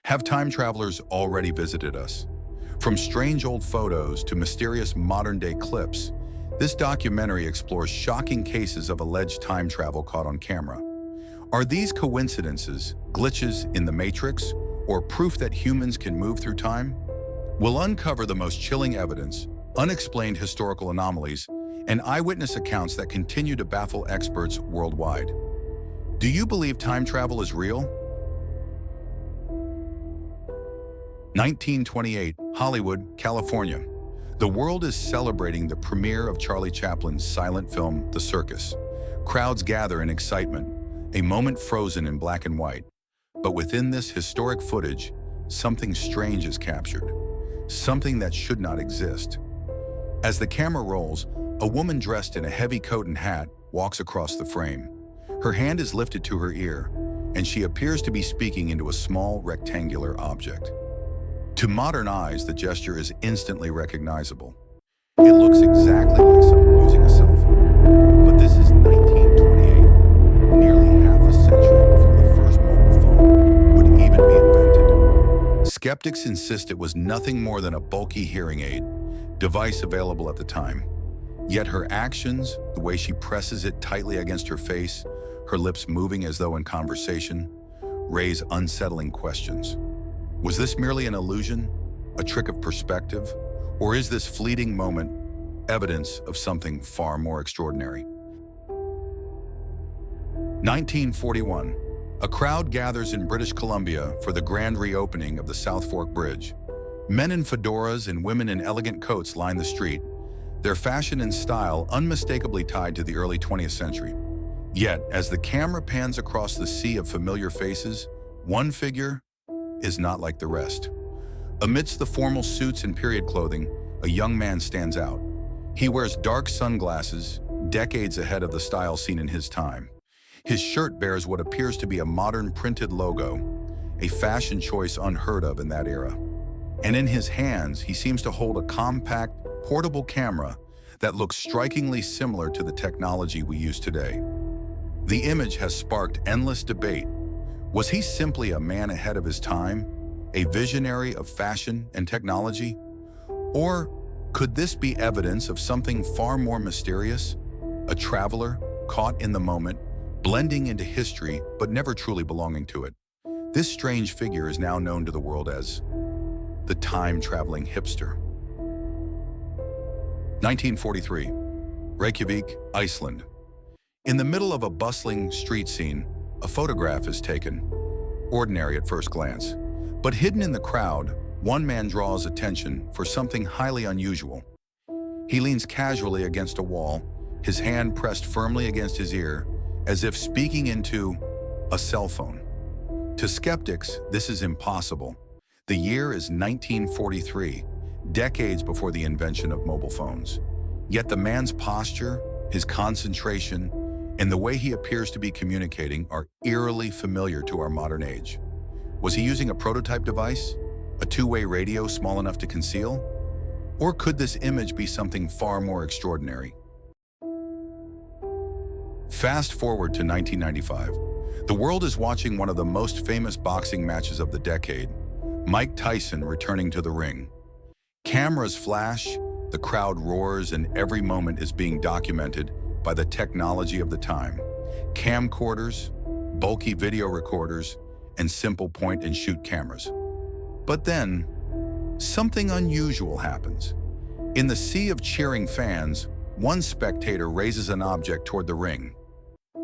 Have time travelers already visited us? From strange old photos to mysterious modern-day clips, this documentary explores shocking cases of alleged time travel caught on camera. Are these coincidences, glitches in the Matrix, or proof that humans can move through time? We'll uncover the most chilling evidence, unexplained historical anomalies, and eyewitness accounts that continue to baffle experts worldwide. Do you believe time travel is real? 1928, Hollywood, California. The world is celebrating the premiere of Charlie Chaplin's silent film, The Circus. Crowds gather in excitement, a moment frozen in black and white. But within this historic footage, something strange is captured, something that should not exist. As the camera rolls, a woman dressed in a heavy coat and hat walks across the frame. Her hand is lifted to her ear, and she appears to be speaking into a small rectangular object. To modern eyes, the gesture is instantly recognizable. It looks exactly like someone using a cell phone. But this is 1928, nearly half a century before the first mobile phone would even be invented. Skeptics insist it was nothing more than a bulky hearing aid, device available at the time. Yet her actions, the way she presses it tightly against her face, her lips moving as though in conversation, raise unsettling questions. Was this merely an illusion, a trick of perspective, or is this fleeting moment evidence of something far more extraordinary? 1941. A crowd gathers in British Columbia for the grand reopening of the South Fork Bridge. Men in fedoras and women in elegant coats line the street, their fashion and style unmistakably tied to the early 20th century. Yet, as the camera pans across the sea of familiar faces, one figure is not like the rest. Amidst the formal suits and period clothing, a young man stands out. He wears dark sunglasses, decades ahead of the style seen in his time. His shirt bears what appears to be a modern printed logo, a fashion choice unheard of in that era. And in his hands, he seems to hold a compact, portable camera that looks strikingly similar to the technology we use today. The image has sparked endless debate. Was he simply a man ahead of his time, a visionary of fashion and technology? Or could this be evidence of something far more mysterious? A traveler caught in the moment, blending into history but never truly belonging to it. This strange figure is now known to the world as the time-traveling hipster. 1943, Reykjavik, Iceland. In the middle of a bustling street scene, a photograph is taken, ordinary at first glance. But hidden in the crowd, one man draws attention for something highly unusual. He leans casually against a wall, his hand pressed firmly against his ear, as if speaking into a cell phone. To skeptics, this is impossible. The year is 1943, decades before the invention of mobile phones. Yet the man's posture, his concentration, and the way he appears to be communicating are eerily familiar to our modern age. Was he using a prototype device? A two-way radio small enough to conceal? Or could this image be something far more extraordinary? Fast forward to 1995. The world is watching one of the most famous boxing matches of the decade, Mike Tyson returning to the ring. Cameras flash, the crowd roars, and every moment is being documented by the technology of the time. Camcorders, bulky video recorders, and simple point-and-shoot cameras. But then, something unusual happens. In the sea of cheering fans, one spectator raises an object toward the ring.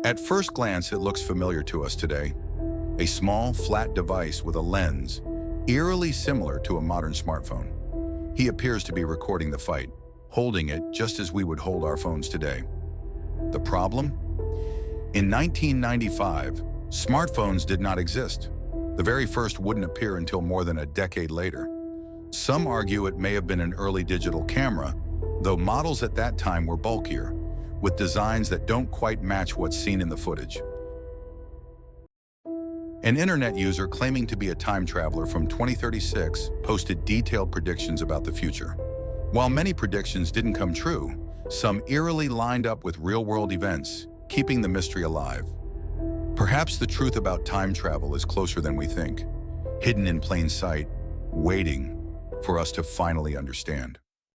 At first glance, it looks familiar to us today. A small, flat device with a lens, eerily similar to a modern smartphone. He appears to be recording the fight, holding it just as we would hold our phones today. The problem? In 1995, smartphones did not exist. The very first wouldn't appear until more than a decade later. Some argue it may have been an early digital camera, though models at that time were bulkier, with designs that don't quite match what's seen in the footage. An internet user claiming to be a time traveler from 2036 posted detailed predictions about the future. While many predictions didn't come true, some eerily lined up with real-world events, keeping the mystery alive. Perhaps the truth about time travel is closer than we think. hidden in plain sight, waiting for us to finally understand.